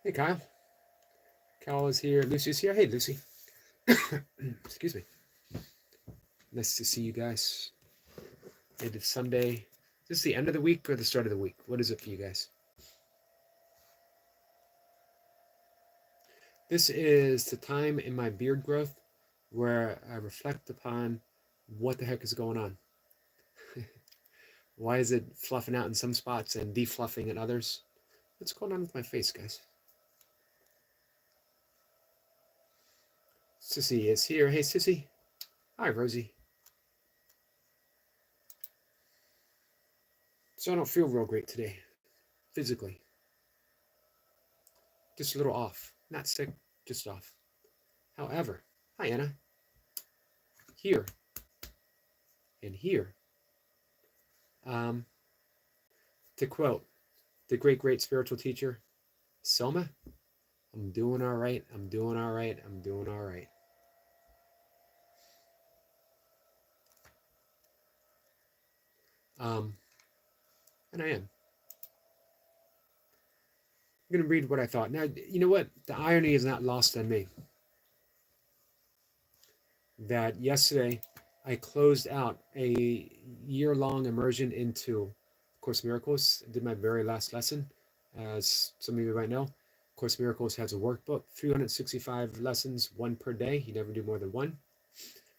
Hey, Kyle. Kyle is here. Lucy's here. Hey, Lucy. Excuse me. Nice to see you guys. It is Sunday. Is this the end of the week or the start of the week? What is it for you guys? This is the time in my beard growth where I reflect upon what the heck is going on. Why is it fluffing out in some spots and defluffing in others? What's going on with my face, guys? Sissy is here. Hey, Sissy. Hi, Rosie. So I don't feel real great today, physically. Just a little off. Not sick, just off. However, hi, Anna. Here and here. Um, to quote the great spiritual teacher, Selma, I'm doing all right. I'm doing all right. I'm doing all right. Um, and I am. I'm going to read what I thought. Now, you know what? The irony is not lost on me that yesterday I closed out a year-long immersion into Course Miracles. I did my very last lesson. As some of you might know, Course Miracles has a workbook, 365 lessons, one per day. You never do more than one.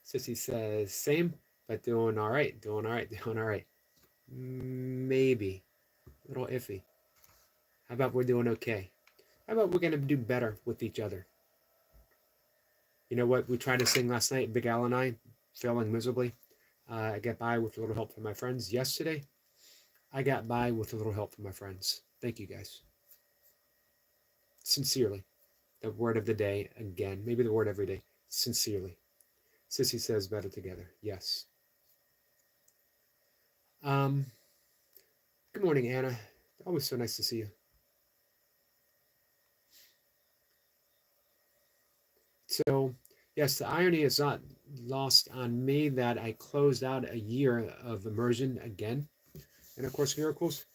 Sissy says, same, but doing all right, doing all right, doing all right. Maybe. A little iffy. How about we're doing okay? How about we're going to do better with each other? You know what? We tried to sing last night, Big Al and I, failing miserably. I got by with a little help from my friends. Yesterday, I got by with a little help from my friends. Thank you guys. Sincerely. The word of the day again. Maybe the word every day. Sincerely. Sissy says better together. Yes. Um, Good morning, Anna. Always so nice to see you. So, yes, the irony is not lost on me that I closed out a year of immersion again in A Course in Miracles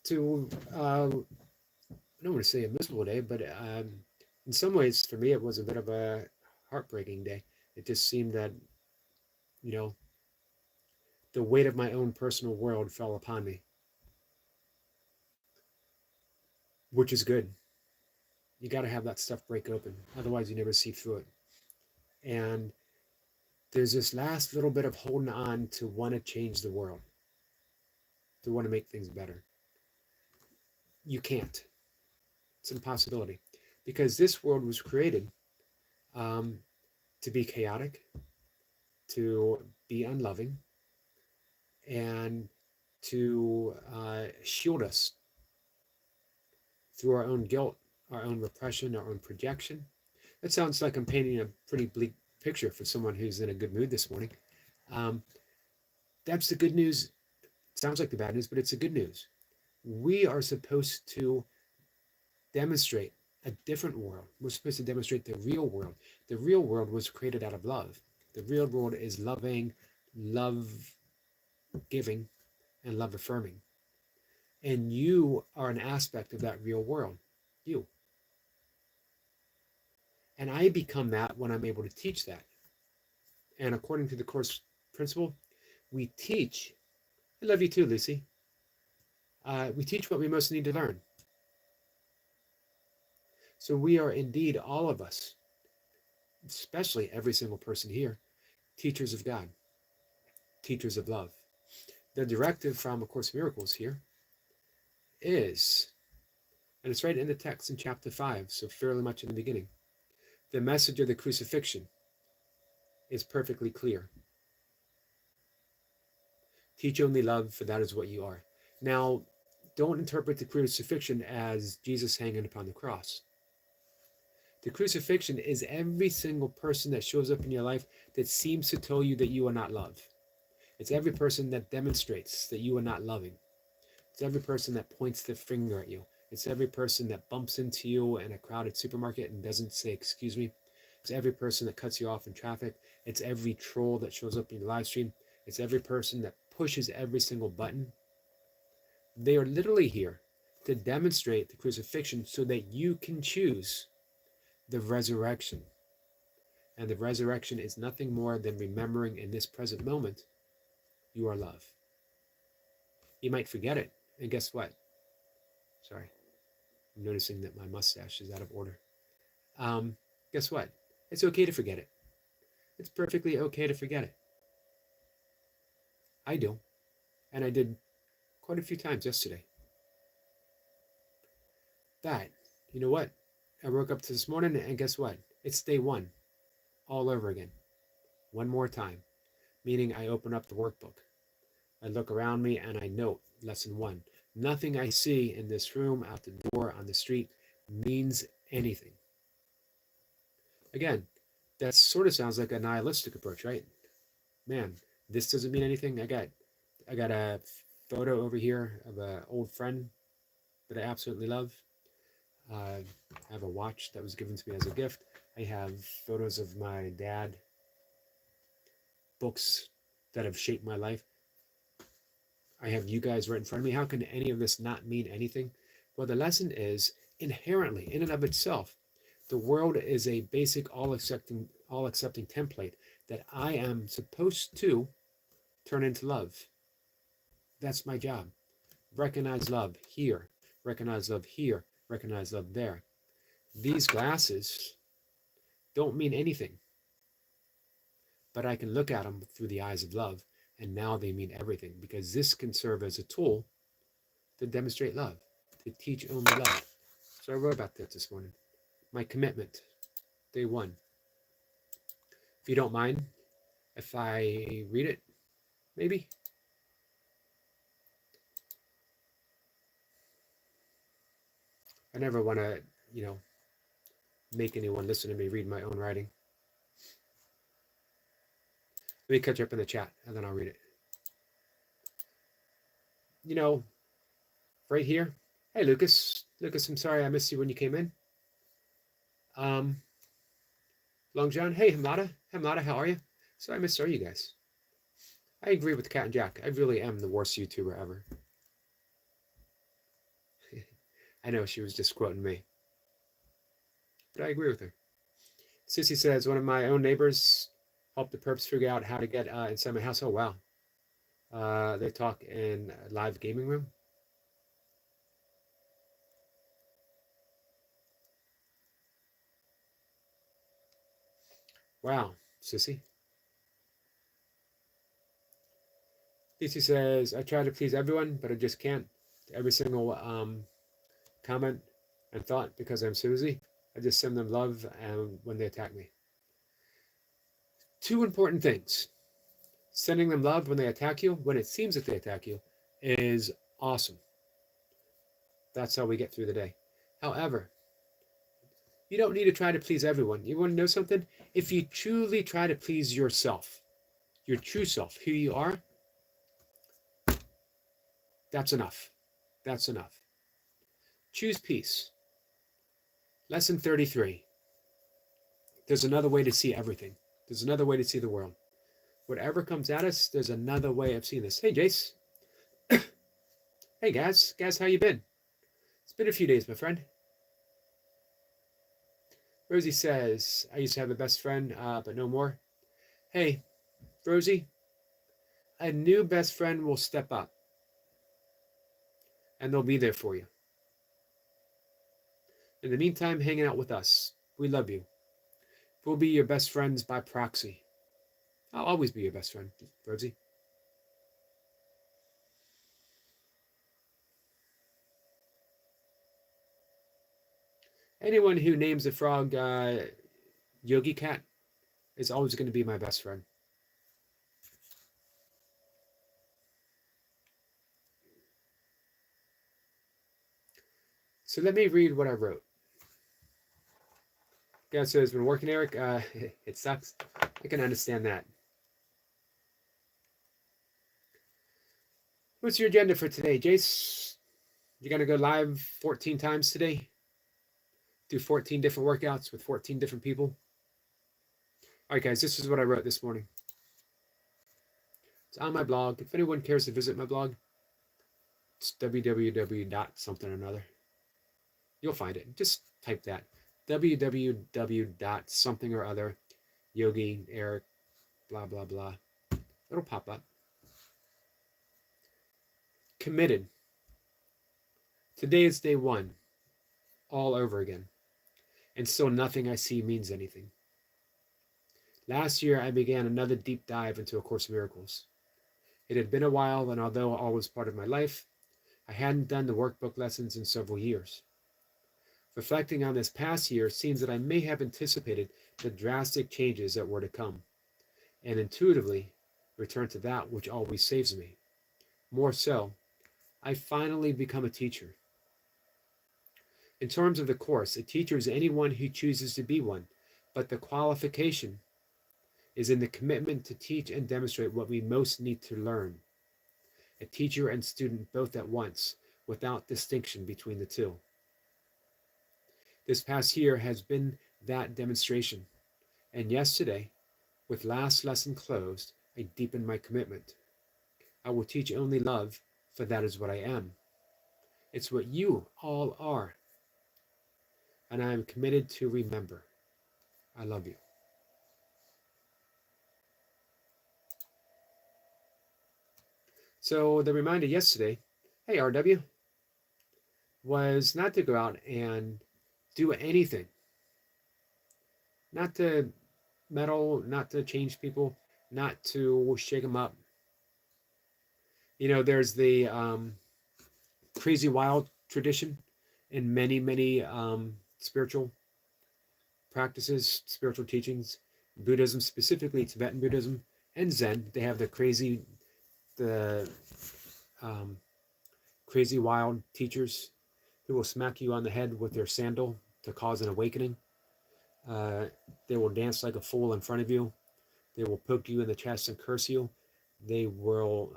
to, I don't want to say a miserable day, but in some ways, for me, it was a bit of a heartbreaking day. It just seemed that, you know, the weight of my own personal world fell upon me, which is good. You got to have that stuff break open. Otherwise, you never see through it. And there's this last little bit of holding on to want to change the world, to want to make things better. You can't. It's an impossibility because this world was created um, to be chaotic, to be unloving, and to shield us through our own guilt, our own repression, our own projection. That sounds like I'm painting a pretty bleak picture for someone who's in a good mood this morning. Um, that's the good news. It sounds like the bad news, but it's the good news. We are supposed to demonstrate a different world. We're supposed to demonstrate the real world. The real world was created out of love. The real world is loving, love giving, and love affirming. And you are an aspect of that real world. You. And I become that when I'm able to teach that. And according to the course principle, we teach. I love you too, Lucy. We teach what we most need to learn. So we are indeed, all of us, especially every single person here, teachers of God, teachers of love. The directive from A Course in Miracles here is, and it's right in the text in chapter 5, so fairly much in the beginning, the message of the crucifixion is perfectly clear. Teach only love, for that is what you are. Now, don't interpret the crucifixion as Jesus hanging upon the cross. The crucifixion is every single person that shows up in your life that seems to tell you that you are not loved. It's every person that demonstrates that you are not loving. It's every person that points the finger at you. It's every person that bumps into you in a crowded supermarket and doesn't say, excuse me. It's every person that cuts you off in traffic. It's every troll that shows up in your live stream. It's every person that pushes every single button. They are literally here to demonstrate the crucifixion so that you can choose the resurrection. And the resurrection is nothing more than remembering in this present moment you are love. You might forget it, and guess what? Sorry, I'm noticing that my mustache is out of order. Guess what? It's okay to forget it. It's perfectly okay to forget it. I do, and I did quite a few times yesterday. But you know what? I woke up this morning, and guess what? It's day one, all over again. One more time, meaning I open up the workbook. I look around me and I note lesson one. Nothing I see in this room, out the door, on the street means anything. Again, that sort of sounds like a nihilistic approach, right? Man, this doesn't mean anything. I got a photo over here of an old friend that I absolutely love. I have a watch that was given to me as a gift. I have photos of my dad, books that have shaped my life. I have you guys right in front of me. How can any of this not mean anything? Well, the lesson is inherently, in and of itself, the world is a basic, all-accepting template that I am supposed to turn into love. That's my job. Recognize love here, recognize love here, recognize love there. These glasses don't mean anything, but I can look at them through the eyes of love, and now they mean everything, because this can serve as a tool to demonstrate love, to teach only love. So I wrote about that this morning. My commitment, day one. If you don't mind, if I read it, maybe? I never want to, make anyone listen to me read my own writing. Let me catch up in the chat, and then I'll read it. Right here. Hey, Lucas. Lucas, I'm sorry I missed you when you came in. Long John. Hey, Hamada. Hamada, how are you? So I missed all you guys. I agree with Cat and Jack. I really am the worst YouTuber ever. I know she was just quoting me, but I agree with her. Sissy says, one of my own neighbors helped the perps figure out how to get inside my house. Oh, wow. They talk in a live gaming room. Wow, Sissy. Sissy says, I try to please everyone, but I just can't. Every single comment and thought, because I'm Susie, I just send them love when they attack me. Two important things. Sending them love when they attack you, when it seems that they attack you, is awesome. That's how we get through the day. However, you don't need to try to please everyone. You want to know something? If you truly try to please yourself, your true self, who you are, that's enough. That's enough. Choose peace. Lesson 33. There's another way to see everything. There's another way to see the world. Whatever comes at us, there's another way of seeing this. Hey, Jace. Hey, Gaz. Gaz, how you been? It's been a few days, my friend. Rosie says, I used to have a best friend, but no more. Hey, Rosie, a new best friend will step up, and they'll be there for you. In the meantime, hanging out with us. We love you. We'll be your best friends by proxy. I'll always be your best friend, Rosie. Anyone who names a frog Yogi Cat is always going to be my best friend. So let me read what I wrote. Guy says, been working, Eric. It sucks. I can understand that. What's your agenda for today, Jace? You're going to go live 14 times today? Do 14 different workouts with 14 different people? All right, guys, this is what I wrote this morning. It's on my blog. If anyone cares to visit my blog, It's www dot something or another. You'll find it. Just type that. www dot something or other. Yogi, Eric, blah, blah, blah. It'll pop up. Committed. Today is day one. All over again. And still nothing I see means anything. Last year, I began another deep dive into A Course in Miracles. It had been a while, and although all was part of my life, I hadn't done the workbook lessons in several years. Reflecting on this past year seems that I may have anticipated the drastic changes that were to come, and intuitively returned to that which always saves me. More so, I finally become a teacher. In terms of the Course, a teacher is anyone who chooses to be one, but the qualification is in the commitment to teach and demonstrate what we most need to learn. A teacher and student both at once, without distinction between the two. This past year has been that demonstration, and yesterday, with last lesson closed, I deepened my commitment. I will teach only love, for that is what I am. It's what you all are, and I am committed to remember. I love you. So the reminder yesterday, hey RW, was not to go out and do anything. Not to meddle, not to change people, not to shake them up. You know, there's the crazy wild tradition in many, many spiritual practices, spiritual teachings, Buddhism, specifically Tibetan Buddhism, and Zen. They have the crazy wild teachers who will smack you on the head with their sandal to cause an awakening. They will dance like a fool in front of you. They will poke you in the chest and curse you. They will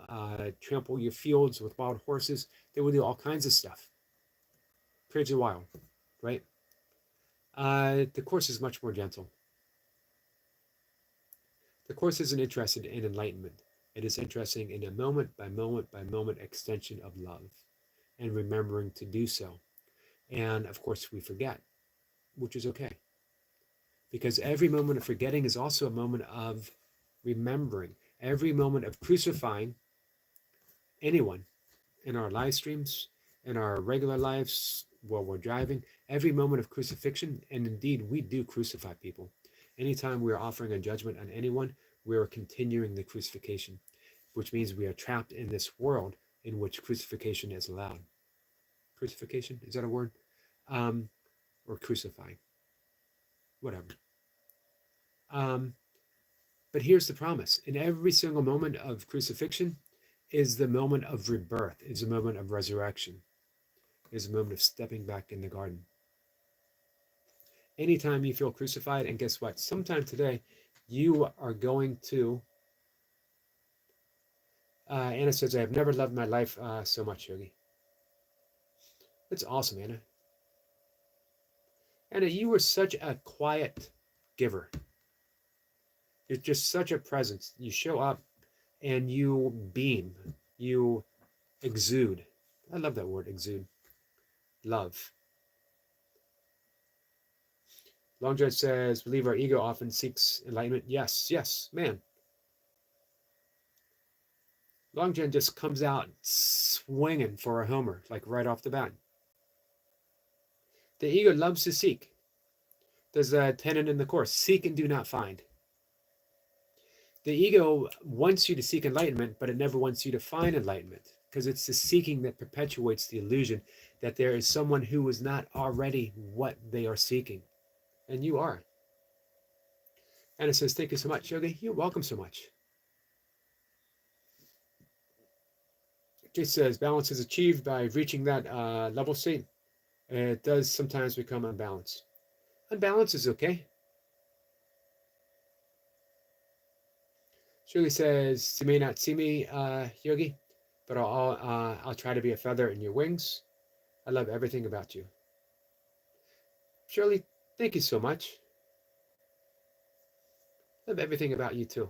trample your fields with wild horses. They will do all kinds of stuff. Crazy wild, right? The Course is much more gentle. The Course isn't interested in enlightenment. It is interested in a moment by moment by moment extension of love and remembering to do so. And of course, we forget, which is okay. Because every moment of forgetting is also a moment of remembering. Every moment of crucifying anyone in our live streams, in our regular lives while we're driving, every moment of crucifixion, and indeed we do crucify people. Anytime we are offering a judgment on anyone, we are continuing the crucifixion, which means we are trapped in this world in which crucifixion is allowed. Crucifixion, is that a word? Or crucifying, whatever. But here's the promise. In every single moment of crucifixion is the moment of rebirth, is a moment of resurrection, is a moment of stepping back in the garden. Anytime you feel crucified, and guess what? Sometime today, you are going to... Anna says, I have never loved my life so much, Yogi. That's awesome, Anna. Anna, you were such a quiet giver. You're just such a presence. You show up and you beam. You exude. I love that word, exude. Love. Long John says, believe our ego often seeks enlightenment. Yes, yes, man. Long John just comes out swinging for a homer, like right off the bat. The ego loves to seek. There's a tenet in the Course, seek and do not find. The ego wants you to seek enlightenment, but it never wants you to find enlightenment, because it's the seeking that perpetuates the illusion that there is someone who is not already what they are seeking. And you are. Anna says, thank you so much, Yogi. You're welcome so much. Jay says, balance is achieved by reaching that level state. It does sometimes become unbalanced. Unbalance is okay. Shirley says, you may not see me, Yogi, but I'll try to be a feather in your wings. I love everything about you. Shirley, thank you so much. I love everything about you too.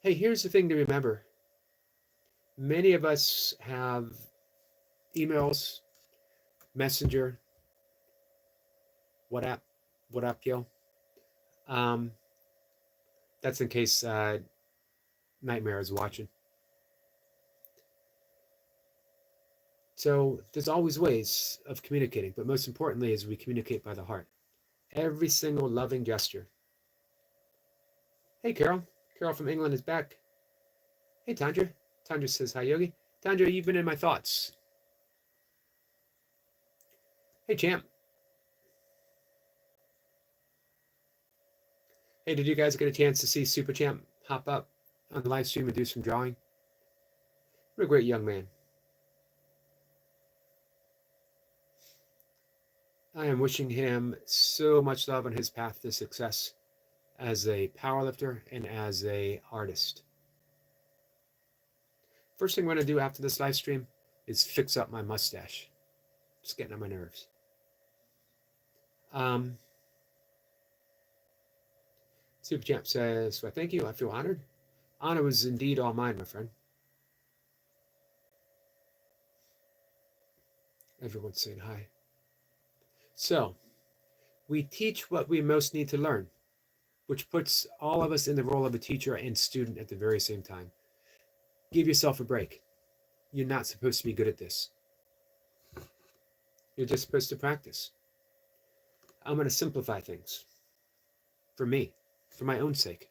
Hey, here's the thing to remember. Many of us have emails, Messenger, WhatsApp, WhatsApp, yo. Um, that's in case Nightmare is watching. So there's always ways of communicating, but most importantly is we communicate by the heart. Every single loving gesture. Hey, Carol. Carol from England is back. Hey, Tandra. Tandra says, hi, Yogi. Tandra, you've been in my thoughts. Hey, champ. Hey, did you guys get a chance to see Super Champ hop up on the live stream and do some drawing? What a great young man. I am wishing him so much love on his path to success as a powerlifter and as a artist. First thing I'm going to do after this live stream is fix up my mustache. It's getting on my nerves. Super Champ says, well, thank you. I feel honored. Honor was indeed all mine, my friend. Everyone's saying hi. So, we teach what we most need to learn, which puts all of us in the role of a teacher and student at the very same time. Give yourself a break. You're not supposed to be good at this. You're just supposed to practice. I'm going to simplify things for me, for my own sake.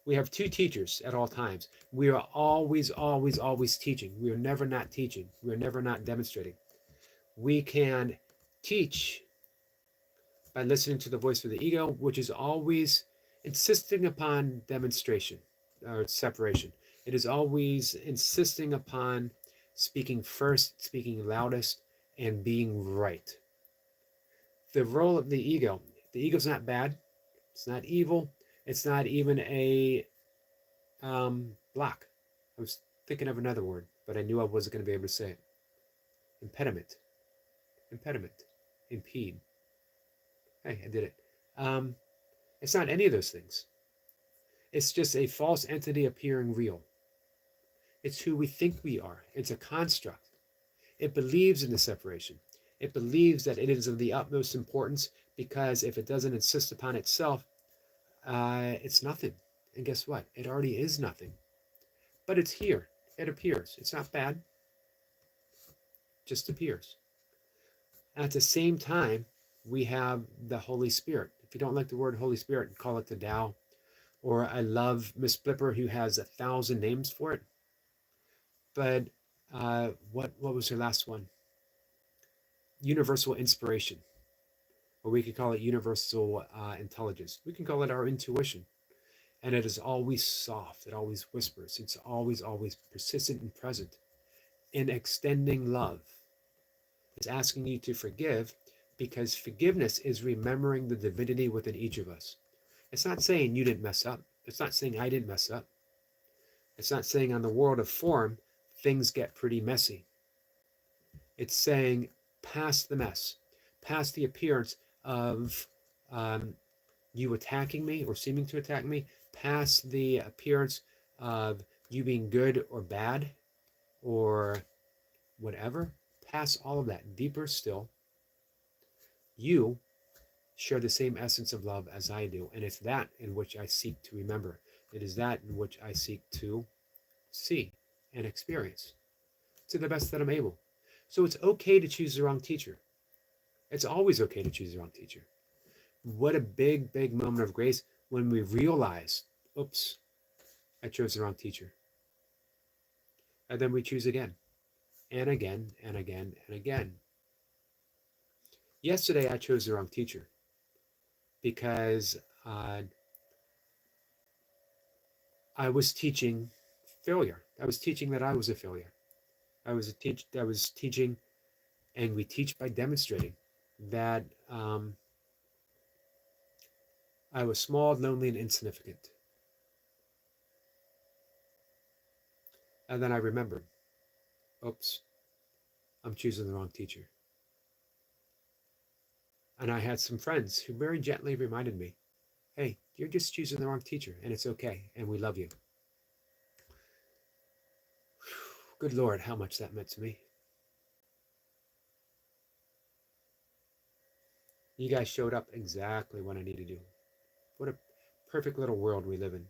We have two teachers at all times. We are always, always, always teaching. We are never not teaching. We are never not demonstrating. We can teach by listening to the voice of the ego, which is always insisting upon demonstration or separation. It is always insisting upon speaking first, speaking loudest, and being right. The role of the ego is not bad. It's not evil. It's not even a block. I was thinking of another word, but I knew I wasn't going to be able to say it. Impediment. Impede. Hey, I did it. It's not any of those things. It's just a false entity appearing real. It's who we think we are. It's a construct. It believes in the separation. It believes that it is of the utmost importance because if it doesn't insist upon itself, it's nothing. And guess what? It already is nothing. But it's here. It appears. It's not bad. It just appears. At the same time, we have the Holy Spirit. If you don't like the word Holy Spirit, call it the Tao. Or I love Miss Blipper, who has 1,000 names for it. But what was her last one? Universal inspiration. Or we could call it universal intelligence. We can call it our intuition. And it is always soft. It always whispers. It's always, always persistent and present in extending love. It's asking you to forgive because forgiveness is remembering the divinity within each of us. It's not saying you didn't mess up. It's not saying I didn't mess up. It's not saying on the world of form, things get pretty messy. It's saying past the mess, past the appearance of you attacking me or seeming to attack me, past the appearance of you being good or bad or whatever, past all of that, deeper still, you share the same essence of love as I do. And it's that in which I seek to remember. It is that in which I seek to see and experience to the best that I'm able. So it's okay to choose the wrong teacher. It's always okay to choose the wrong teacher. What a big, big moment of grace when we realize, oops, I chose the wrong teacher. And then we choose again, and again, and again, and again. Yesterday, I chose the wrong teacher because I was teaching failure. I was teaching that I was a failure. I was teaching, and we teach by demonstrating that I was small, lonely, and insignificant. And then I remembered, oops, I'm choosing the wrong teacher. And I had some friends who very gently reminded me, hey, you're just choosing the wrong teacher, and it's okay, and we love you. Good Lord, how much that meant to me. You guys showed up exactly when I needed you. What a perfect little world we live in.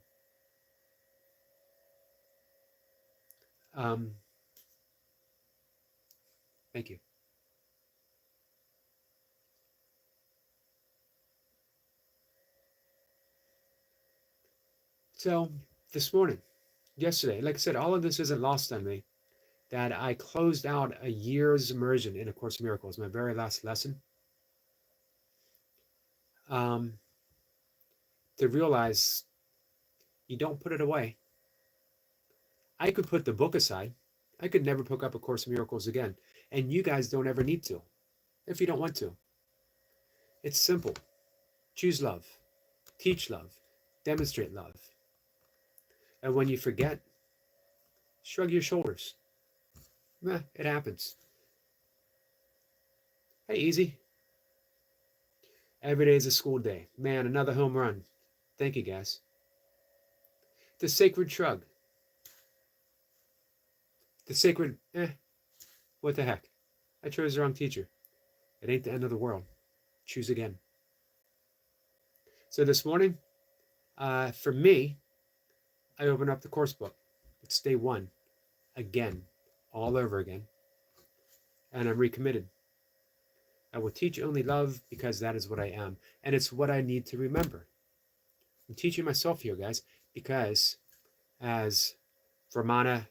Um, Thank you. So, this morning, yesterday, like I said, all of this isn't lost on me. That I closed out a year's immersion in A Course in Miracles, my very last lesson. Um, to realize you don't put it away. I could put the book aside. I could never pick up A Course in Miracles again. And you guys don't ever need to, if you don't want to. It's simple. Choose love. Teach love. Demonstrate love. And when you forget, shrug your shoulders. It happens. Hey, easy. Every day is a school day. Man, another home run. Thank you, guys. The sacred shrug. The sacred, what the heck? I chose the wrong teacher. It ain't the end of the world. Choose again. So this morning, for me, I opened up the course book. It's day one, again, all over again. And I'm recommitted. I will teach only love because that is what I am. And it's what I need to remember. I'm teaching myself here, guys, because as Brahmana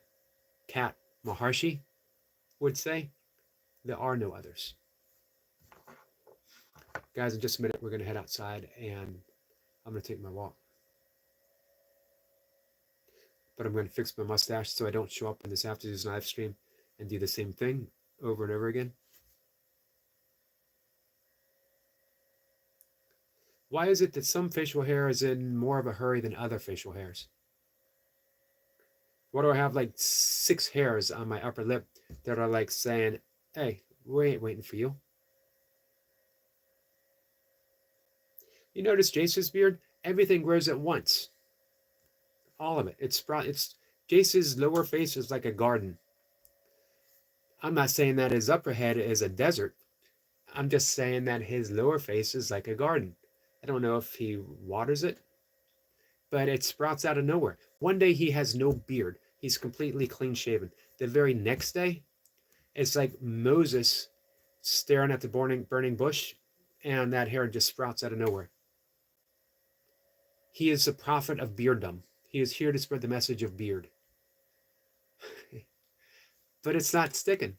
Kat Maharshi would say, there are no others. Guys, in just a minute, we're going to head outside and I'm going to take my walk. But I'm going to fix my mustache so I don't show up in this afternoon's live stream and do the same thing over and over again. Why is it that some facial hair is in more of a hurry than other facial hairs? Why do I have like 6 hairs on my upper lip that are like saying, hey, we ain't waiting for you? You notice Jace's beard? Everything grows at once. All of it. It's Jace's lower face is like a garden. I'm not saying that his upper head is a desert. I'm just saying that his lower face is like a garden. I don't know if he waters it, but it sprouts out of nowhere. One day he has no beard. He's completely clean shaven. The very next day, it's like Moses staring at the burning bush, and that hair just sprouts out of nowhere. He is the prophet of bearddom. He is here to spread the message of beard. But it's not sticking.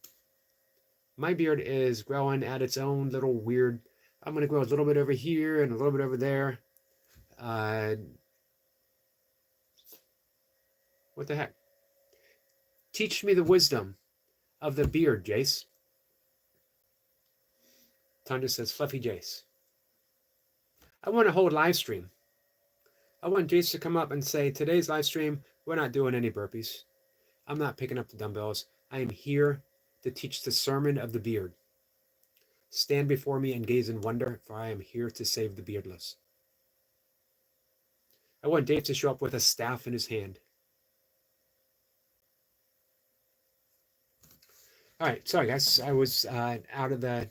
My beard is growing at its own little weird. I'm going to grow a little bit over here and a little bit over there. What the heck? Teach me the wisdom of the beard, Jace. Tanya says, Fluffy Jace. I want a whole live stream. I want Jace to come up and say, today's live stream, we're not doing any burpees. I'm not picking up the dumbbells. I am here to teach the sermon of the beard. Stand before me and gaze in wonder, for I am here to save the beardless. I want Dave to show up with a staff in his hand. All right, sorry guys, I was out of the...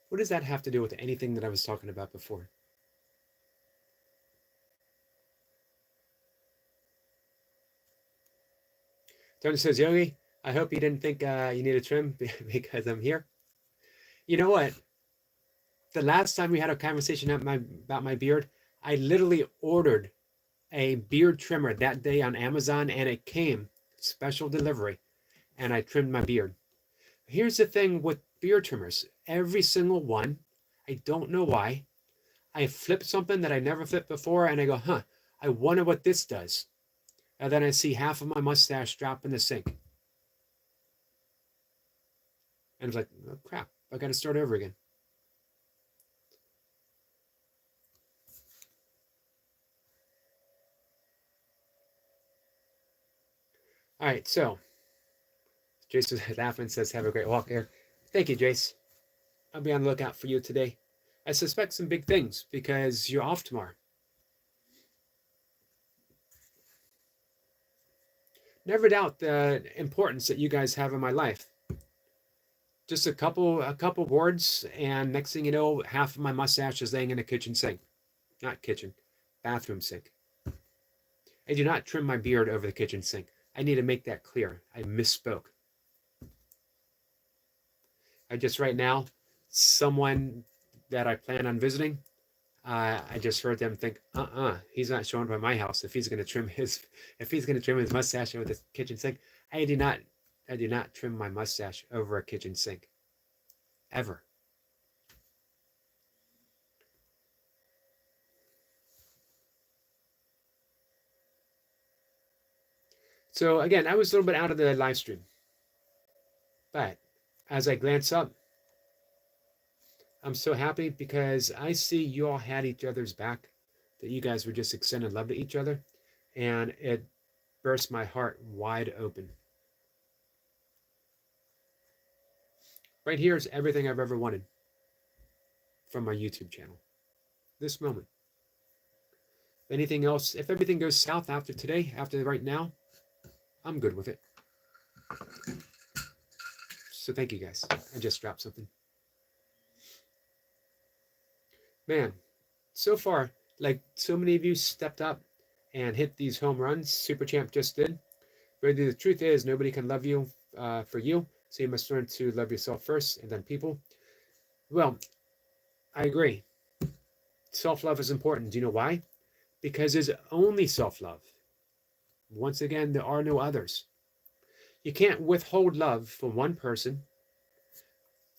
What does that have to do with anything that I was talking about before? Tony says, Yogi, I hope you didn't think you need a trim because I'm here. You know what? The last time we had a conversation about my beard, I literally ordered a beard trimmer that day on Amazon, and it came special delivery, and I trimmed my beard. Here's the thing with beard trimmers. Every single one, I don't know why, I flip something that I never flipped before, and I go, I wonder what this does. And then I see half of my mustache drop in the sink. And it's like, oh, crap, I got to start over again. All right, so Jason laughing says, have a great walk here. Thank you, Jace. I'll be on the lookout for you today. I suspect some big things because you're off tomorrow. Never doubt the importance that you guys have in my life. Just a couple words, and next thing you know, half of my mustache is laying in a kitchen sink. Not kitchen, bathroom sink. I do not trim my beard over the kitchen sink. I need to make that clear. I misspoke. I just right now, someone that I plan on visiting, I just heard them think, he's not showing by my house if he's going to trim his mustache over the kitchen sink. I do not trim my mustache over a kitchen sink, ever. So again, I was a little bit out of the live stream, but as I glance up, I'm so happy because I see you all had each other's back, that you guys were just extending love to each other, and it burst my heart wide open. Right here is everything I've ever wanted from my YouTube channel. This moment. If anything else, if everything goes south after today, after right now, I'm good with it. So thank you guys. I just dropped something. Man, so far, like so many of you stepped up and hit these home runs. Super Champ just did. But the truth is, nobody can love you for you. So you must learn to love yourself first and then people. Well, I agree. Self-love is important. Do you know why? Because it's only self-love. Once again, there are no others. You can't withhold love from one person,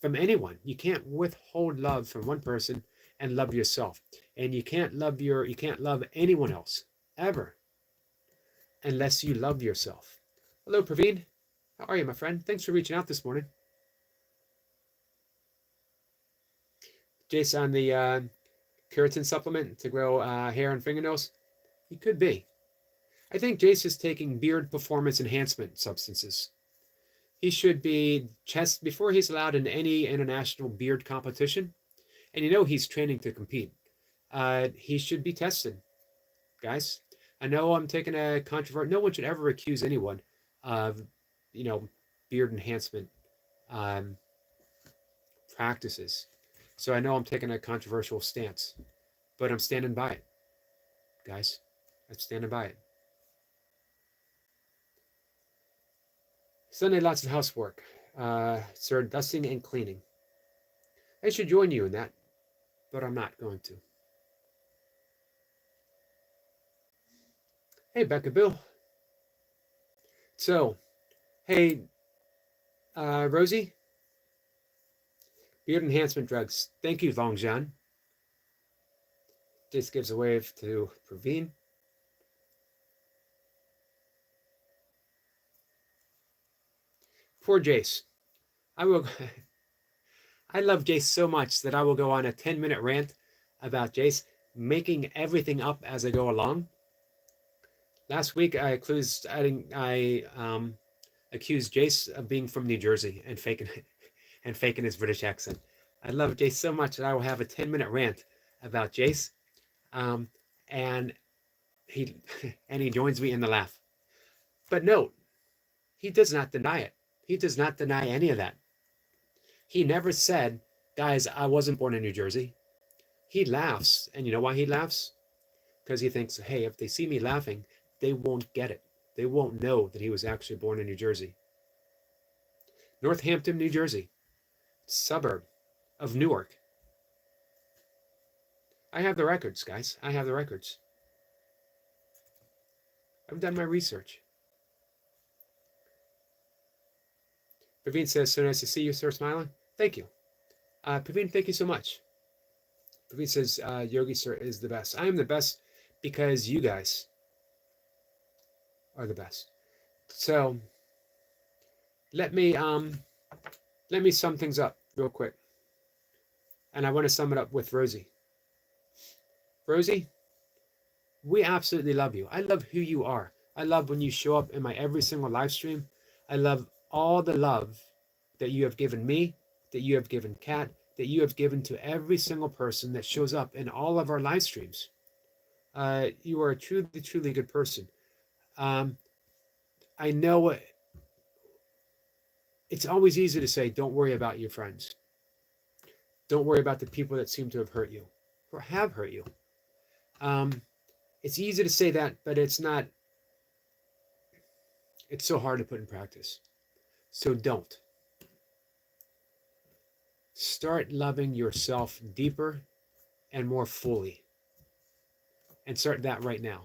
from anyone. You can't withhold love from one person and love yourself. And you can't love anyone else ever unless you love yourself. Hello, Praveen. How are you, my friend? Thanks for reaching out this morning. Jace on the keratin supplement to grow hair and fingernails? He could be. I think Jace is taking beard performance enhancement substances. He should be tested before he's allowed in any international beard competition. And you know he's training to compete. He should be tested, guys. I know I'm taking a controversy. No one should ever accuse anyone of, beard enhancement practices. So I know I'm taking a controversial stance, but I'm standing by it, guys. I'm standing by it. Sunday, lots of housework. Sir, dusting and cleaning. I should join you in that, but I'm not going to. Hey, Becca Bill. So, hey, Rosie. Beard enhancement drugs. Thank you, Vongjan. Just gives a wave to Praveen. Poor Jace. I love Jace so much that I will go on a 10-minute rant about Jace making everything up as I go along. Last week, I accused Jace of being from New Jersey and faking his British accent. I love Jace so much that I will have a 10-minute rant about Jace, and he joins me in the laugh. But note, he does not deny it. He does not deny any of that. He never said, guys, I wasn't born in New Jersey. He laughs. And you know why he laughs? Because he thinks, hey, if they see me laughing, they won't get it. They won't know that he was actually born in New Jersey. Northampton, New Jersey, suburb of Newark. I have the records, guys. I have the records. I've done my research. Praveen says, so nice to see you, sir, smiling. Thank you. Praveen, thank you so much. Praveen says, Yogi, sir, is the best. I am the best because you guys are the best. So let me sum things up real quick. And I want to sum it up with Rosie. Rosie, we absolutely love you. I love who you are. I love when you show up in my every single live stream. I love all the love that you have given me, that you have given Kat, that you have given to every single person that shows up in all of our live streams. You are a truly, truly good person. I know it's always easy to say, don't worry about your friends. Don't worry about the people that seem to have hurt you or have hurt you. Um, it's easy to say that, but it's not, it's so hard to put in practice. So don't. Start loving yourself deeper and more fully. And start that right now.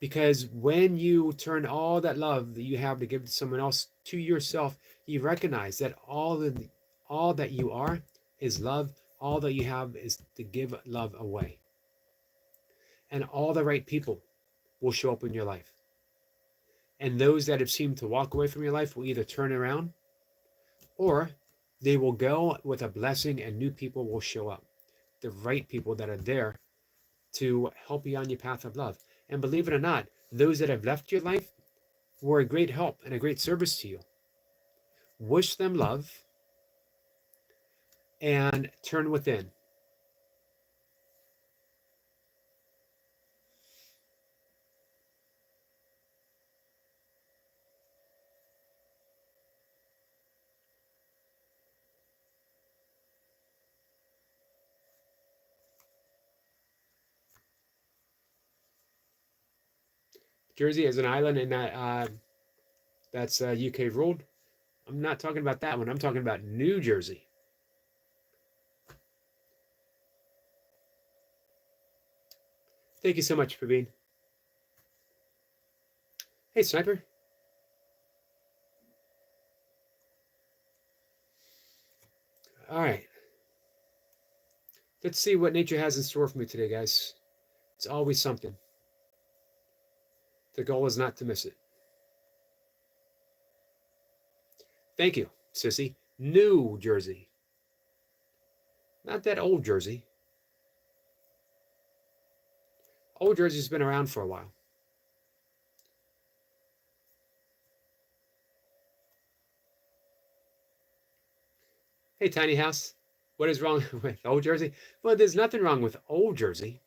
Because when you turn all that love that you have to give to someone else to yourself, you recognize that all that you are is love. All that you have is to give love away. And all the right people will show up in your life. And those that have seemed to walk away from your life will either turn around or they will go with a blessing and new people will show up. The right people that are there to help you on your path of love. And believe it or not, those that have left your life were a great help and a great service to you. Wish them love and turn within. Jersey is an island in that's UK ruled. I'm not talking about that one. I'm talking about New Jersey. Thank you so much, Praveen. Hey, Sniper. All right. Let's see what nature has in store for me today, guys. It's always something. The goal is not to miss it. Thank you, Sissy. New Jersey. Not that old Jersey. Old Jersey's been around for a while. Hey, Tiny House. What is wrong with Old Jersey? Well, there's nothing wrong with Old Jersey.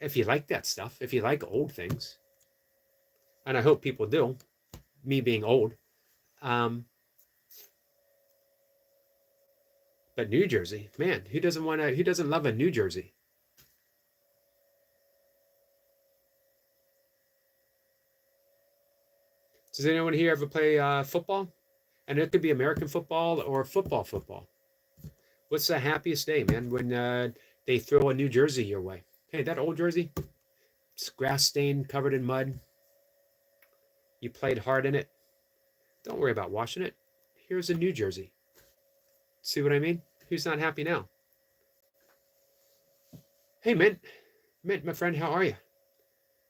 If you like that stuff, if you like old things, and I hope people do, me being old. But New Jersey, man, who doesn't love a New Jersey? Does anyone here ever play football? And it could be American football or football. What's the happiest day, man, when they throw a New Jersey your way? Hey, that old Jersey, it's grass stained, covered in mud. You played hard in it. Don't worry about washing it. Here's a New Jersey. See what I mean? Who's not happy now? Hey, Mint, my friend, how are you?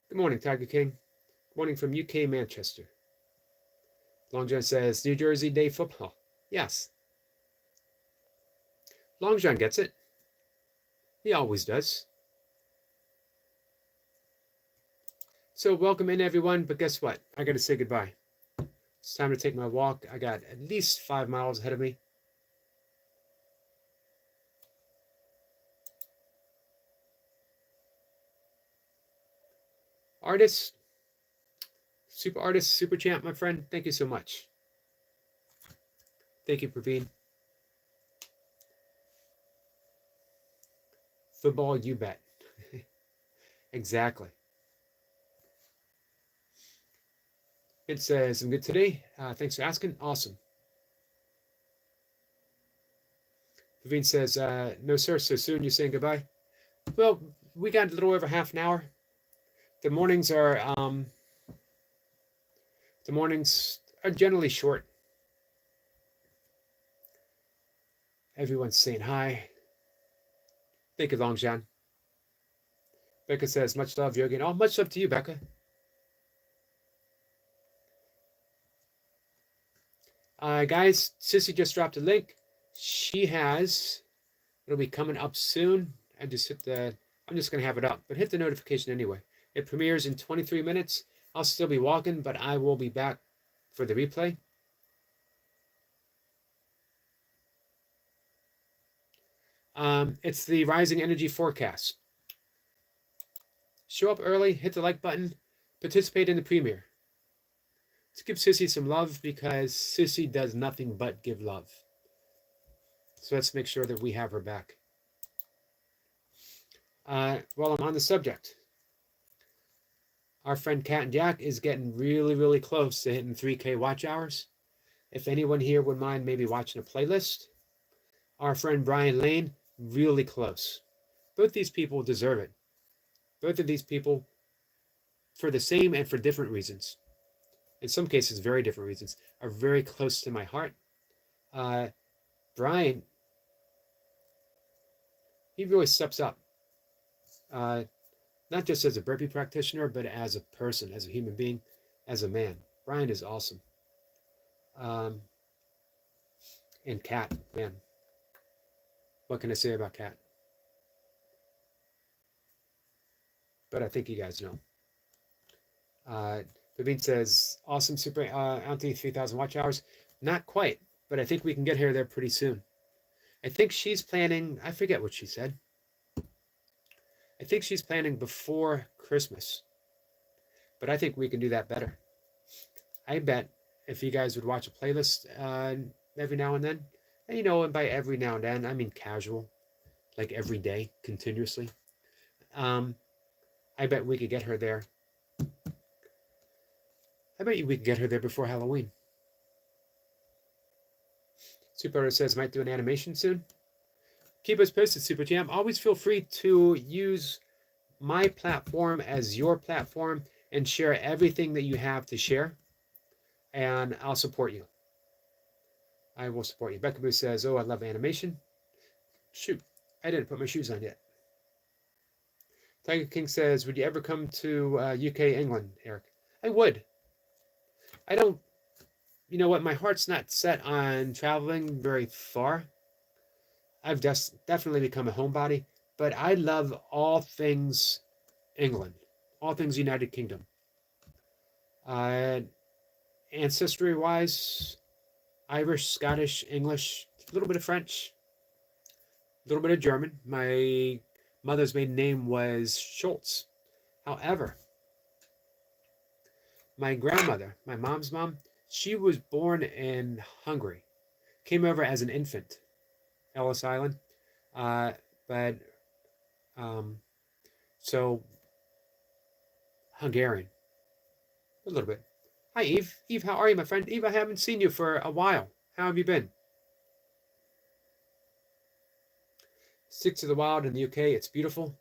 Good morning, Tiger King. Good morning from UK, Manchester. Long John says, New Jersey Day football. Yes. Long John gets it. He always does. So welcome in, everyone. But guess what? I got to say goodbye. It's time to take my walk. I got at least 5 miles ahead of me. Artist, super champ, my friend. Thank you so much. Thank you, Praveen. Football, you bet. Exactly. It says, I'm good today. Thanks for asking. Awesome. Praveen says, no, sir. So soon you're saying goodbye? Well, we got a little over half an hour. The mornings are generally short. Everyone's saying hi. Thank you, Long John. Becca says, much love, Yogi. Oh, much love to you, Becca. Guys, Sissy just dropped a link. It'll be coming up soon. I'm just going to have it up, but hit the notification anyway. It premieres in 23 minutes. I'll still be walking, but I will be back for the replay. It's the rising energy forecast. Show up early, hit the like button, Participate in the premiere. Let's give Sissy some love because Sissy does nothing but give love. So let's make sure that we have her back. While I'm on the subject, our friend Cat and Jack is getting really, really close to hitting 3K watch hours. If anyone here would mind maybe watching a playlist, our friend Brian Lane, really close. Both these people deserve it. Both of these people, for the same and for different reasons, in some cases very different reasons, are very close to my heart. Brian, he really steps up, not just as a burpee practitioner, but as a person, as a human being, as a man. Brian is awesome. And Kat, man, what can I say about Kat? But I think you guys know. Babine says, awesome Super Anthony 3,000 watch hours. Not quite, but I think we can get her there pretty soon. I think she's planning, I forget what she said. I think she's planning before Christmas. But I think we can do that better. I bet if you guys would watch a playlist every now and then, and you know, and by every now and then, I mean casual, like every day, continuously. I bet we could get her there. I bet we could get her there before Halloween. Super says, might do an animation soon. Keep us posted, Super Jam. Always feel free to use my platform as your platform and share everything that you have to share. And I'll support you. I will support you. Becca Boo says, oh, I love animation. Shoot, I didn't put my shoes on yet. Tiger King says, would you ever come to UK, England, Eric? I would. I don't, you know what, my heart's not set on traveling very far. I've just definitely become a homebody, but I love all things England, all things United Kingdom. Ancestry-wise, Irish, Scottish, English, a little bit of French, a little bit of German. My mother's maiden name was Schultz. However, my grandmother, my mom's mom, she was born in Hungary, came over as an infant, Ellis Island, so Hungarian, a little bit. Hi, Eve. Eve, how are you, my friend? Eve, I haven't seen you for a while. How have you been? Stick to the Wild in the UK. It's beautiful.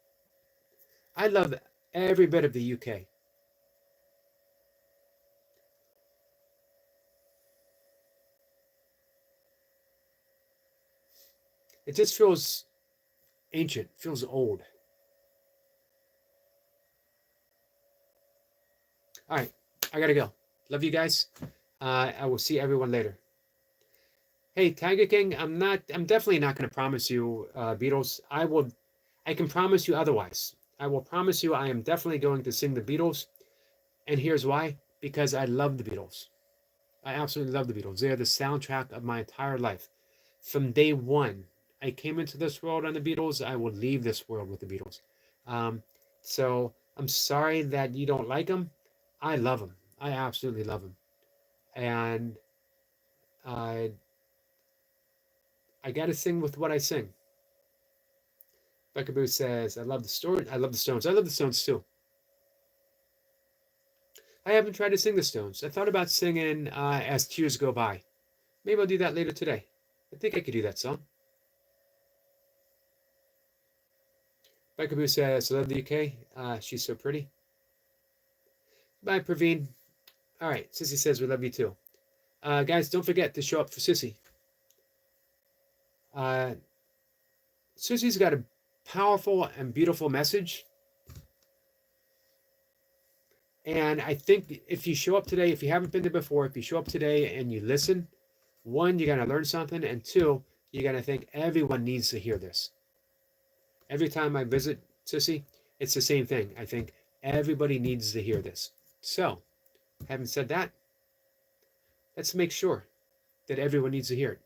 I love every bit of the UK. It just feels ancient, feels old. All right, I gotta go. Love you guys. I will see everyone later. Hey, Tiger King, I'm definitely not going to promise you Beatles. I can promise you otherwise. I will promise you I am definitely going to sing the Beatles. And here's why. Because I love the Beatles. I absolutely love the Beatles. They are the soundtrack of my entire life. From day one, I came into this world on the Beatles. I will leave this world with the Beatles. So I'm sorry that you don't like them. I love them. I absolutely love them. And I got to sing with what I sing. Becca Boo says, I love the story. I love the Stones. I love the Stones too. I haven't tried to sing the Stones. I thought about singing As Tears Go By. Maybe I'll do that later today. I think I could do that song. Becca Boo says, I love the UK. She's so pretty. Bye, Praveen. All right, Sissy says, we love you too. Guys, don't forget to show up for Sissy. Sissy's got a powerful and beautiful message. And I think if you show up today, if you haven't been there before, if you show up today and you listen, one, you're going to learn something. And two, you're going to think everyone needs to hear this. Every time I visit Sissy, it's the same thing. I think everybody needs to hear this. So, having said that, let's make sure that everyone needs to hear it.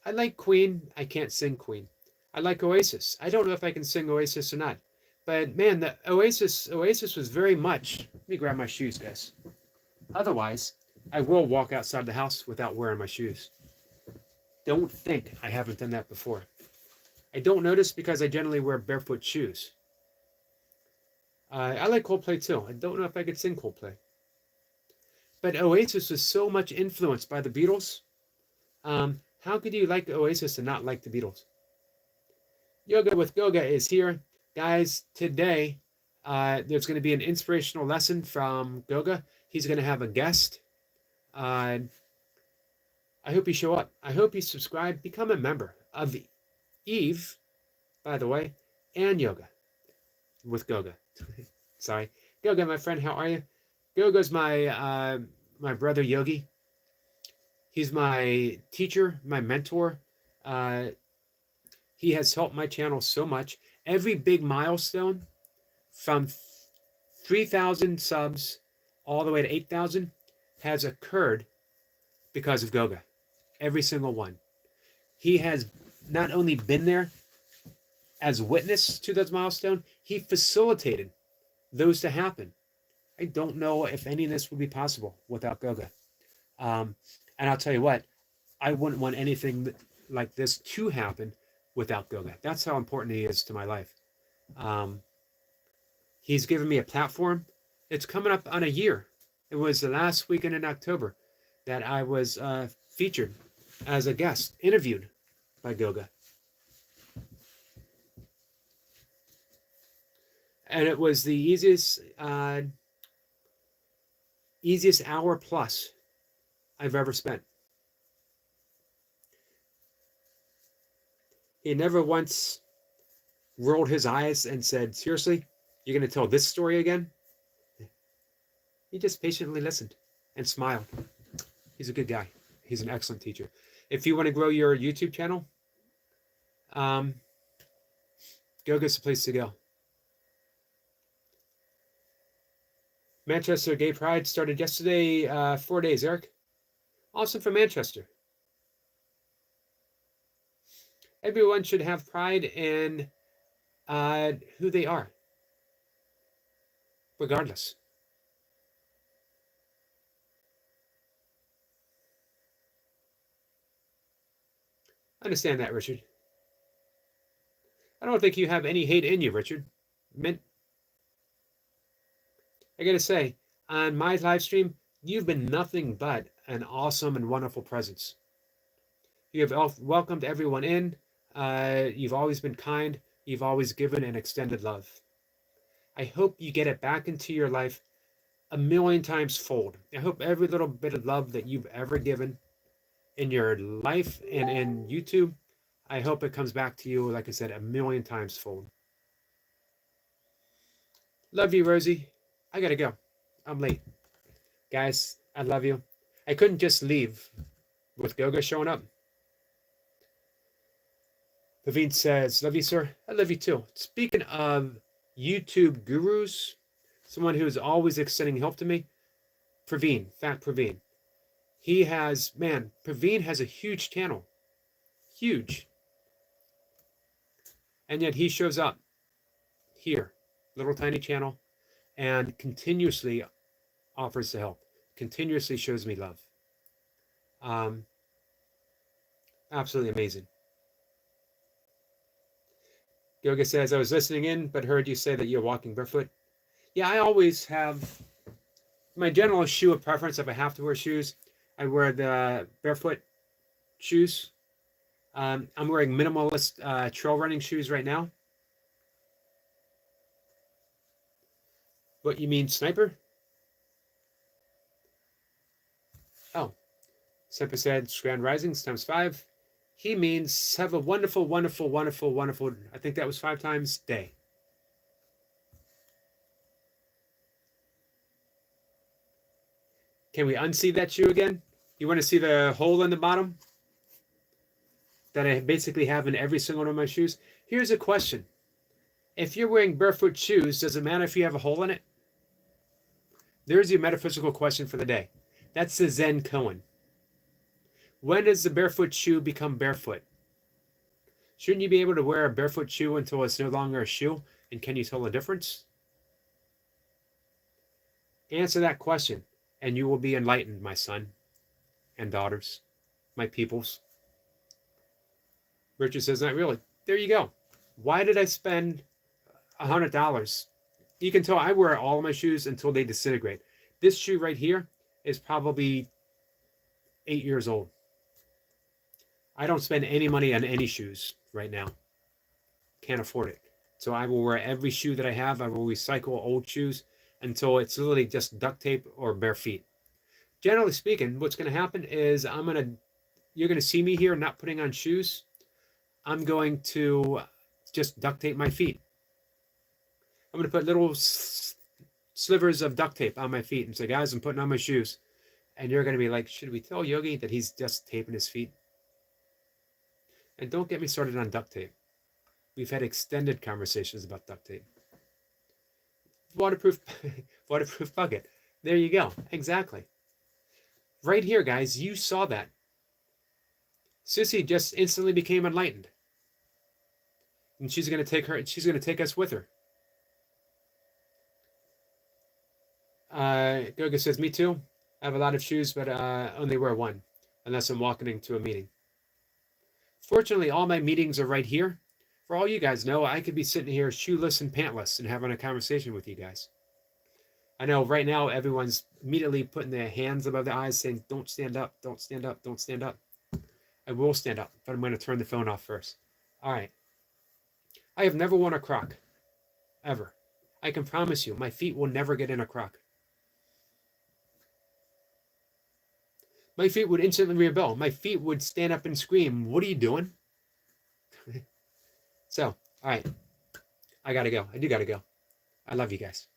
I like Queen. I can't sing Queen. I like Oasis. I don't know if I can sing Oasis or not, But man, the Oasis was very much. Let me grab my shoes, guys. Otherwise, I will walk outside the house without wearing my shoes. Don't think I haven't done that before. I don't notice because I generally wear barefoot shoes. I like Coldplay too. I don't know if I could sing Coldplay. But Oasis was so much influenced by the Beatles. How could you like Oasis and not like the Beatles? Yoga with Goga is here. Guys, today there's going to be an inspirational lesson from Goga. He's going to have a guest. I hope you show up. I hope you subscribe. Become a member of Eve, by the way, and Yoga with Goga. Sorry. Goga, my friend, how are you? Goga's my brother Yogi. He's my teacher, my mentor. He has helped my channel so much. Every big milestone from 3,000 subs all the way to 8,000 has occurred because of Goga. Every single one. He has not only been there as witness to those milestones, he facilitated those to happen. I don't know if any of this would be possible without Goga. And I'll tell you what, I wouldn't want anything like this to happen without Goga. That's how important he is to my life. He's given me a platform. It's coming up on a year. It was the last weekend in October that I was featured as a guest, interviewed by Goga. And it was the easiest hour plus I've ever spent. He never once rolled his eyes and said, seriously, you're going to tell this story again? He just patiently listened and smiled. He's a good guy. He's an excellent teacher. If you want to grow your YouTube channel, Goga's the place to go. Manchester Gay Pride started yesterday, 4 days, Eric. Awesome for Manchester. Everyone should have pride in who they are, regardless. I understand that, Richard. I don't think you have any hate in you, Richard. I gotta say, on my live stream, you've been nothing but an awesome and wonderful presence. You have welcomed everyone in. You've always been kind. You've always given and extended love. I hope you get it back into your life a million times fold. I hope every little bit of love that you've ever given in your life and in YouTube, I hope it comes back to you, like I said, a million times fold. Love you, Rosie. I gotta go. I'm late. Guys, I love you. I couldn't just leave with Goga showing up. Praveen says, love you, sir. I love you too. Speaking of YouTube gurus, someone who is always extending help to me, Praveen, Fat Praveen. Praveen has a huge channel. Huge. And yet he shows up here, little tiny channel, and continuously offers to help, continuously shows me love. Absolutely amazing. Yoga says, I was listening in, but heard you say that you're walking barefoot. Yeah, I always have my general shoe of preference. If I have to wear shoes, I wear the barefoot shoes. I'm wearing minimalist trail running shoes right now. What, you mean sniper? Oh, Semper said, Grand Risings times 5. He means have a wonderful, wonderful, wonderful, wonderful, I think that was 5 times, day. Can we unsee that shoe again? You want to see the hole in the bottom that I basically have in every single one of my shoes? Here's a question. If you're wearing barefoot shoes, does it matter if you have a hole in it? There's your metaphysical question for the day. That's the Zen koan. When does the barefoot shoe become barefoot? Shouldn't you be able to wear a barefoot shoe until it's no longer a shoe? And can you tell the difference? Answer that question, and you will be enlightened, my son and daughters, my peoples. Richard says, not really. There you go. Why did I spend $100? You can tell I wear all of my shoes until they disintegrate. This shoe right here is probably 8 years old. I don't spend any money on any shoes right now. Can't afford it. So I will wear every shoe that I have. I will recycle old shoes until it's literally just duct tape or bare feet. Generally speaking, what's going to happen is you're going to see me here not putting on shoes. I'm going to just duct tape my feet. I'm going to put little slivers of duct tape on my feet and say, guys, I'm putting on my shoes. And you're going to be like, should we tell Yogi that he's just taping his feet? And don't get me started on duct tape. We've had extended conversations about duct tape. Waterproof, waterproof bucket. There you go. Exactly. Right here, guys, you saw that. Sissy just instantly became enlightened. And she's going to take us with her. Yoga says, me too. I have a lot of shoes, but only wear one, unless I'm walking into a meeting. Fortunately, all my meetings are right here. For all you guys know, I could be sitting here shoeless and pantless and having a conversation with you guys. I know right now everyone's immediately putting their hands above their eyes saying, don't stand up, don't stand up, don't stand up. I will stand up, but I'm going to turn the phone off first. All right. I have never worn a Croc, ever. I can promise you, my feet will never get in a Croc. My feet would instantly rebel. My feet would stand up and scream, what are you doing? So, all right. I got to go. I do got to go. I love you guys.